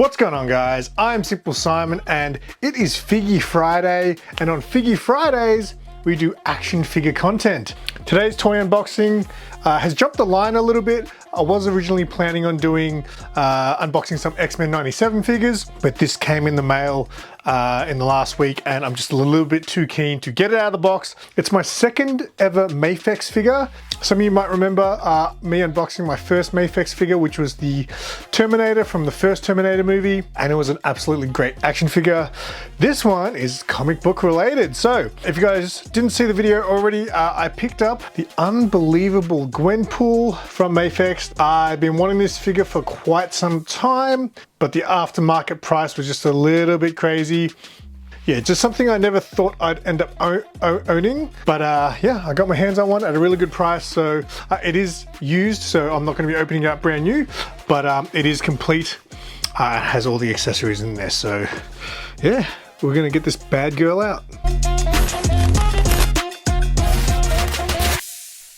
What's going on, guys? I'm SimpleSimon and it is Figgy Friday, and on Figgy Fridays we do action figure content. Today's toy unboxing has jumped the line a little bit. I was originally planning on doing unboxing some X-Men 97 figures, but this came in the mail in the last week and I'm just a little bit too keen to get it out of the box. It's my second ever Mafex figure. Some of you might remember me unboxing my first Mafex figure, which was the Terminator from the first Terminator movie, and it was an absolutely great action figure. This one is comic book related. So if you guys didn't see the video already, I picked up the unbelievable Gwenpool from Mafex. I've been wanting this figure for quite some time, but the aftermarket price was just a little bit crazy. Yeah, just something I never thought I'd end up owning. But yeah, I got my hands on one at a really good price. So it is used, so I'm not going to be opening it up brand new, but it is complete. It has all the accessories in there. So yeah, we're going to get this bad girl out.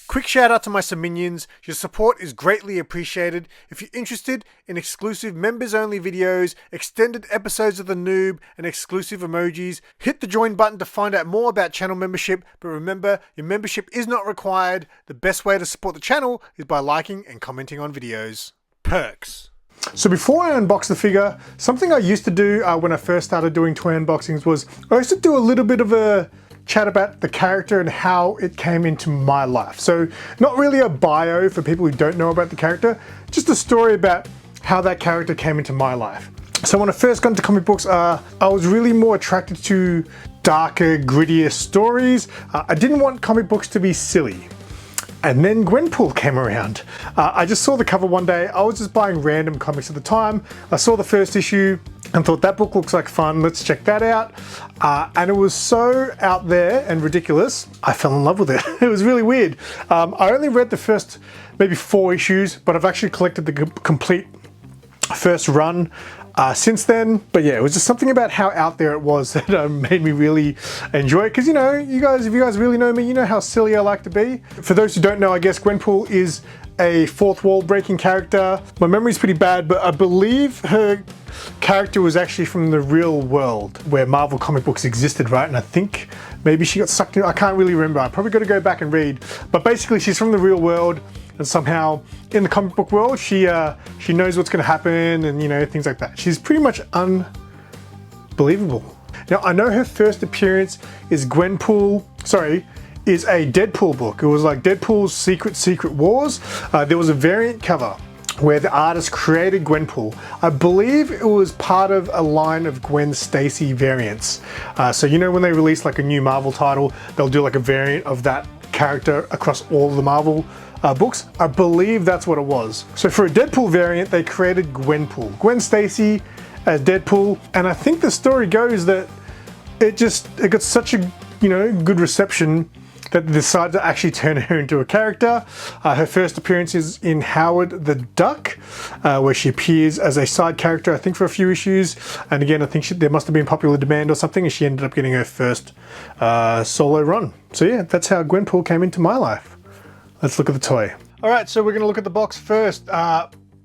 Quick shout out to my Minions. Your support is greatly appreciated. If you're interested in exclusive members only videos, extended episodes of The Noob, and exclusive emojis, hit the join button to find out more about channel membership. But remember, your membership is not required. The best way to support the channel is by liking and commenting on videos. Perks. So before I unbox the figure, something I used to do when I first started doing toy unboxings was I used to do a little bit of a chat about the character and how it came into my life. So not really a bio for people who don't know about the character, just a story about how that character came into my life. So when I first got into comic books, I was really more attracted to darker, grittier stories. I didn't want comic books to be silly. And then Gwenpool came around. I just saw the cover one day. I was just buying random comics at the time. I saw the first issue and thought that book looks like fun, let's check that out. And it was so out there and ridiculous, I fell in love with it. It was really weird. I only read the first maybe 4 issues, but I've actually collected the complete first run since then. But yeah, it was just something about how out there it was that made me really enjoy it. Because you know, if you guys really know me, you know how silly I like to be. For those who don't know, I guess Gwenpool is a fourth wall breaking character. My memory's pretty bad, but I believe her character was actually from the real world where Marvel comic books existed, right? And I think maybe she got sucked in, I can't really remember. I probably got to go back and read. But basically she's from the real world, and somehow in the comic book world she knows what's going to happen, and you know, things like that. She's pretty much unbelievable. Now I know her first appearance is is a Deadpool book. It was like Deadpool's Secret Wars. There was a variant cover where the artist created Gwenpool. I believe it was part of a line of Gwen Stacy variants. So you know when they release like a new Marvel title, they'll do like a variant of that character across all the Marvel books. I believe that's what it was. So for a Deadpool variant, they created Gwenpool. Gwen Stacy as Deadpool, and I think the story goes that it got such a good reception that they decided to actually turn her into a character. Her first appearance is in Howard the Duck, where she appears as a side character, I think for a few issues. And again, I think there must have been popular demand or something, and she ended up getting her first solo run. So yeah, that's how Gwenpool came into my life. Let's look at the toy. All right, so we're gonna look at the box first.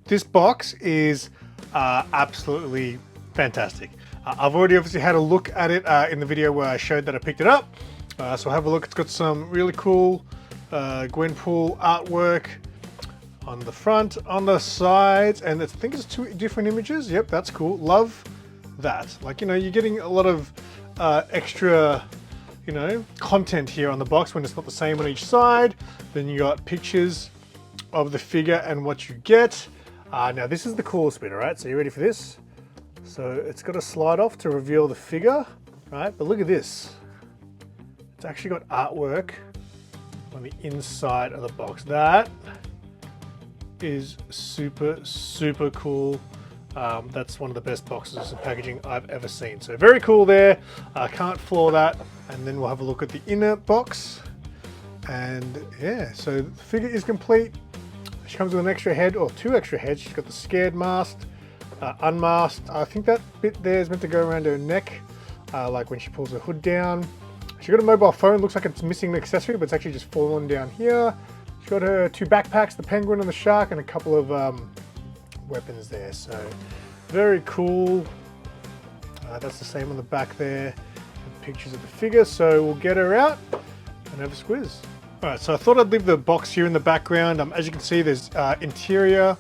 This box is absolutely fantastic. I've already obviously had a look at it in the video where I showed that I picked it up. So have a look. It's got some really cool Gwenpool artwork on the front, on the sides, and I think it's 2 different images. Yep, that's cool. Love that. Like, you're getting a lot of extra, content here on the box when it's not the same on each side. Then you got pictures of the figure and what you get. Now this is the coolest bit, all right? So you ready for this? So it's got a slide off to reveal the figure, right? But look at this. It's actually got artwork on the inside of the box. That is super, super cool. That's one of the best boxes of packaging I've ever seen. So very cool there. I can't floor that. And then we'll have a look at the inner box. And yeah, so the figure is complete. She comes with an extra head, or 2 extra heads. She's got the scared mask, unmasked. I think that bit there is meant to go around her neck, like when she pulls her hood down. She got a mobile phone, looks like it's missing an accessory, but it's actually just fallen down here. She got her 2 backpacks, the penguin and the shark, and a couple of weapons there. So Very cool. That's the same on the back there. Pictures of the figure, so we'll get her out and have a squiz. Alright, so I thought I'd leave the box here in the background. As you can see, there's interior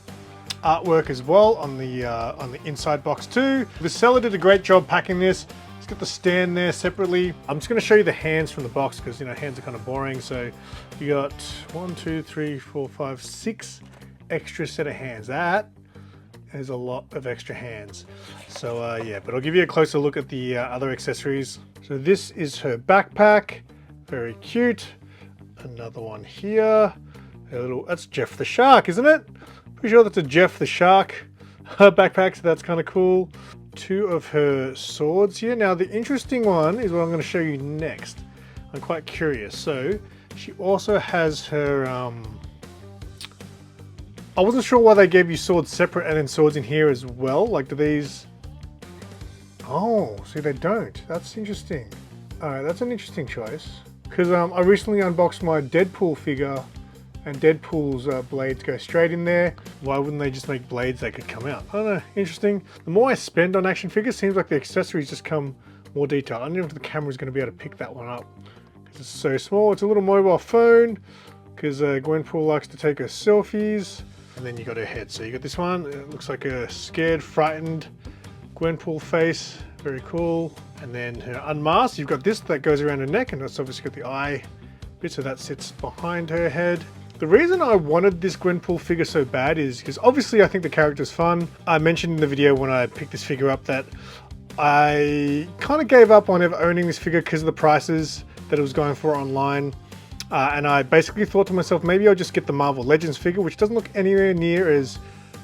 artwork as well on the inside box too. The seller did a great job packing this. It's got the stand there separately. I'm just going to show you the hands from the box because, you know, hands are kind of boring. So you got 1, 2, 3, 4, 5, 6 extra set of hands. That is a lot of extra hands. So yeah, but I'll give you a closer look at the other accessories. So this is her backpack, very cute. Another one here, that's Jeff the Shark, isn't it? Pretty sure that's a Jeff the Shark backpack, so that's kind of cool. 2 of her swords here. Now the interesting one is what I'm going to show you next. I'm quite curious. So she also has her, I wasn't sure why they gave you swords separate and then swords in here as well. Like, do these... Oh, see, they don't. That's interesting. Alright, that's an interesting choice. Because I recently unboxed my Deadpool figure, and Deadpool's blades go straight in there. Why wouldn't they just make blades that could come out? I don't know, interesting. The more I spend on action figures, seems like the accessories just come more detailed. I don't know if the camera's going to be able to pick that one up. Because it's so small. It's a little mobile phone, because Gwenpool likes to take her selfies. And then you got her head. So you got this one, it looks like a scared, frightened Gwenpool face, very cool. And then her unmasked, you've got this that goes around her neck, and that's obviously got the eye bit, so that sits behind her head. The reason I wanted this Gwenpool figure so bad is because obviously I think the character's fun. I mentioned in the video when I picked this figure up that I kind of gave up on ever owning this figure because of the prices that it was going for online. And I basically thought to myself, maybe I'll just get the Marvel Legends figure, which doesn't look anywhere near as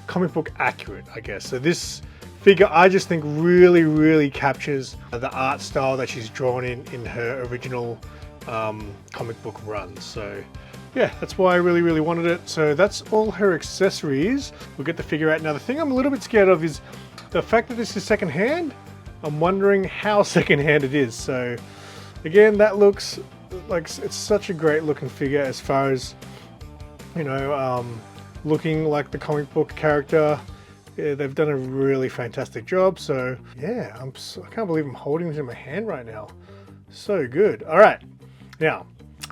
comic book accurate, I guess. So this figure, I just think really captures the art style that she's drawn in her original comic book run. So yeah, that's why I really wanted it. So that's all her accessories. We'll get the figure out. Now the thing I'm a little bit scared of is the fact that this is secondhand. I'm wondering how secondhand it is. So again, that looks like it's such a great looking figure as far as, you know, looking like the comic book character. Yeah, they've done a really fantastic job. So yeah, I can't believe I'm holding this in my hand right now. So good. All right, now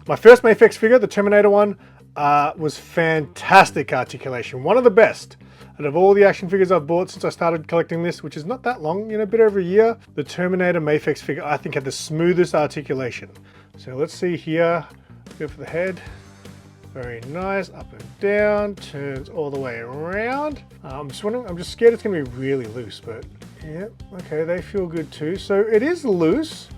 my first Mafex figure, the Terminator one, was fantastic articulation. One of the best out of all the action figures I've bought since I started collecting this, which is not that long, you know, a bit over a year. The Terminator Mafex figure, I think, had the smoothest articulation. So let's see here. Go for the head. Very nice, up and down, turns all the way around. I'm just scared it's gonna be really loose, but yeah, okay, they feel good too. So it is loose,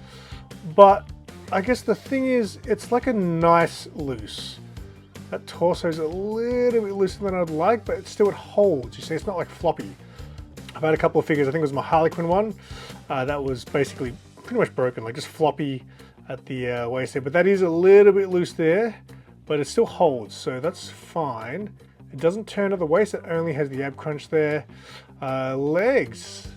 but I guess the thing is, it's like a nice loose. That torso's a little bit looser than I'd like, but it holds. You see, it's not like floppy. I've had a couple of figures, I think it was my Harlequin one, that was basically pretty much broken, like just floppy at the waist there, but that is a little bit loose there. But it still holds, so that's fine. It doesn't turn at the waist, it only has the ab crunch there. Legs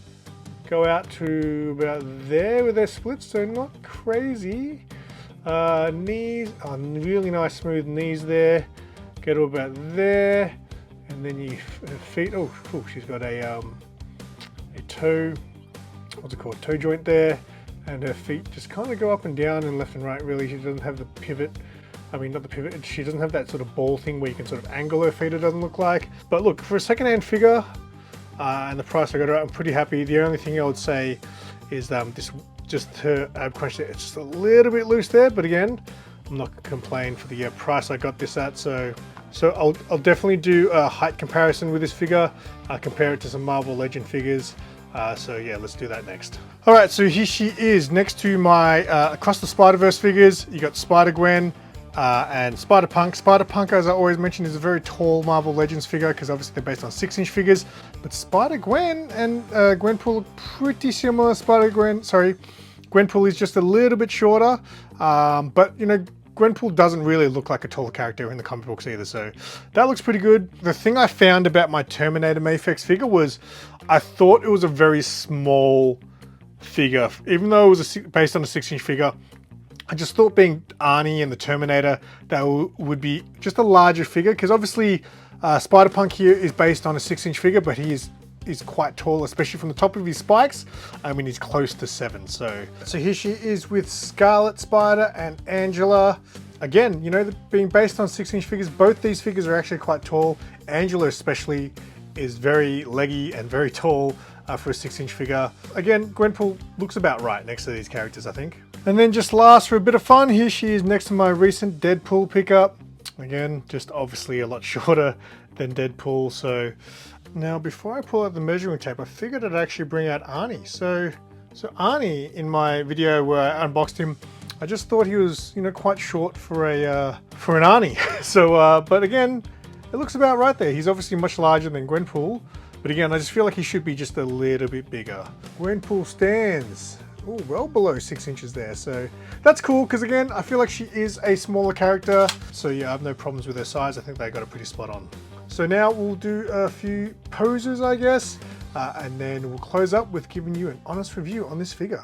go out to about there with their splits, so not crazy. Knees, really nice smooth knees there. Go to about there, and then your feet. Oh, cool, she's got a toe, what's it called, toe joint there. And her feet just kind of go up and down and left and right, really. She doesn't have the pivot. I mean, not the pivot, she doesn't have that sort of ball thing where you can sort of angle her feet, it doesn't look like. But look, for a secondhand figure, and the price I got her at, I'm pretty happy. The only thing I would say is just her ab crunch there. It's just a little bit loose there, but again, I'm not gonna complain for the price I got this at. So I'll definitely do a height comparison with this figure, compare it to some Marvel Legend figures. So yeah, let's do that next. All right, so here she is next to my Across the Spider-Verse figures. You got Spider-Gwen, and Spider-Punk. Spider-Punk, as I always mention, is a very tall Marvel Legends figure because obviously they're based on 6-inch figures. But Spider-Gwen and Gwenpool are pretty similar. Gwenpool is just a little bit shorter, but you know, Gwenpool doesn't really look like a tall character in the comic books either, so that looks pretty good. The thing I found about my Terminator Mafex figure was I thought it was a very small figure. Even though it was based on a 6-inch figure, I just thought being Arnie and the Terminator, that would be just a larger figure, because obviously Spider-Punk here is based on a 6-inch figure, but he is is quite tall, especially from the top of his spikes. I mean, he's close to 7. So here she is with Scarlet Spider and Angela. Again, you know, being based on 6-inch figures, both these figures are actually quite tall. Angela especially is very leggy and very tall for a 6-inch figure. Again, Gwenpool looks about right next to these characters, I think. And then just last for a bit of fun, here she is next to my recent Deadpool pickup. Again, just obviously a lot shorter than Deadpool. So now before I pull out the measuring tape, I figured I'd actually bring out Arnie. So Arnie, in my video where I unboxed him, I just thought he was, you know, quite short for an Arnie. So, but again, it looks about right there. He's obviously much larger than Gwenpool, but again, I just feel like he should be just a little bit bigger. Gwenpool stands, oh, well below 6 inches there. So that's cool, because again, I feel like she is a smaller character. So yeah, I have no problems with her size. I think they got it pretty spot on. So now we'll do a few poses, I guess, and then we'll close up with giving you an honest review on this figure.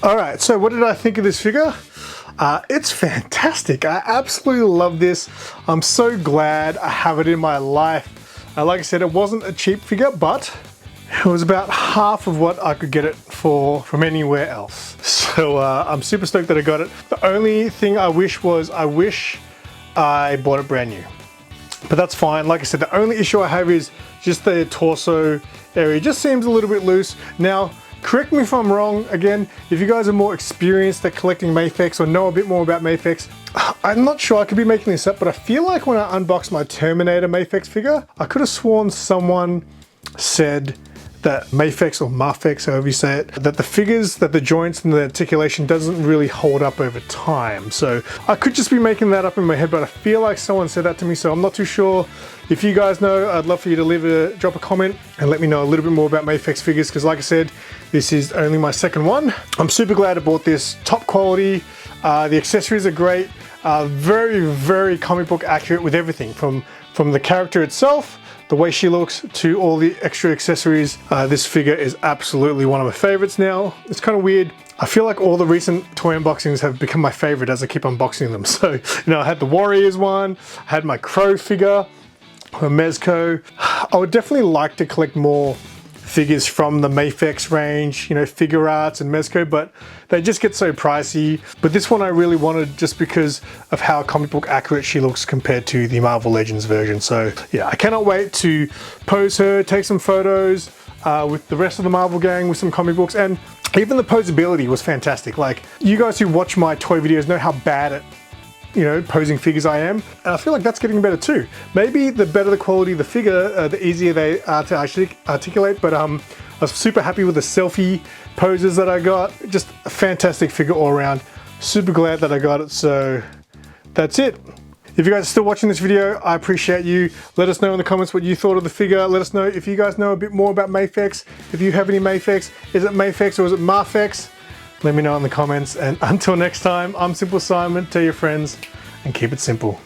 Alright, so what did I think of this figure? It's fantastic. I absolutely love this. I'm so glad I have it in my life. Like I said, it wasn't a cheap figure, but it was about half of what I could get it for from anywhere else. So I'm super stoked that I got it. The only thing I wish I bought it brand new. But that's fine. Like I said, the only issue I have is just the torso area. It just seems a little bit loose. Now, correct me if I'm wrong. Again, if you guys are more experienced at collecting Mafex or know a bit more about Mafex, I'm not sure, I could be making this up, but I feel like when I unboxed my Terminator Mafex figure, I could have sworn someone said that Mafex, or Mafex, however you say it, that the figures, that the joints and the articulation doesn't really hold up over time. So I could just be making that up in my head, but I feel like someone said that to me, so I'm not too sure. If you guys know, I'd love for you to drop a comment and let me know a little bit more about Mafex figures, because like I said, this is only my second one. I'm super glad I bought this. Top quality, the accessories are great, very, very comic book accurate with everything, from the character itself, the way she looks, to all the extra accessories. This figure is absolutely one of my favorites now. It's kind of weird. I feel like all the recent toy unboxings have become my favorite as I keep unboxing them. So, you know, I had the Warriors one, I had my Crow figure, a Mezco. I would definitely like to collect more figures from the Mafex range, you know, Figure Arts and Mezco, but they just get so pricey. But this one I really wanted just because of how comic book accurate she looks compared to the Marvel Legends version. So yeah, I cannot wait to pose her, take some photos with the rest of the Marvel gang with some comic books, and even the posability was fantastic. Like, you guys who watch my toy videos know how bad at, you know, posing figures I am, and I feel like that's getting better too. Maybe the better the quality of the figure, the easier they are to actually articulate, but I was super happy with the selfie poses that I got. Just a fantastic figure all around. Super glad that I got it, so that's it. If you guys are still watching this video, I appreciate you. Let us know in the comments what you thought of the figure. Let us know if you guys know a bit more about Mafex. If you have any Mafex, is it Mafex or is it Mafex? Let me know in the comments, and until next time, I'm SimpleSimon. Tell your friends and keep it simple.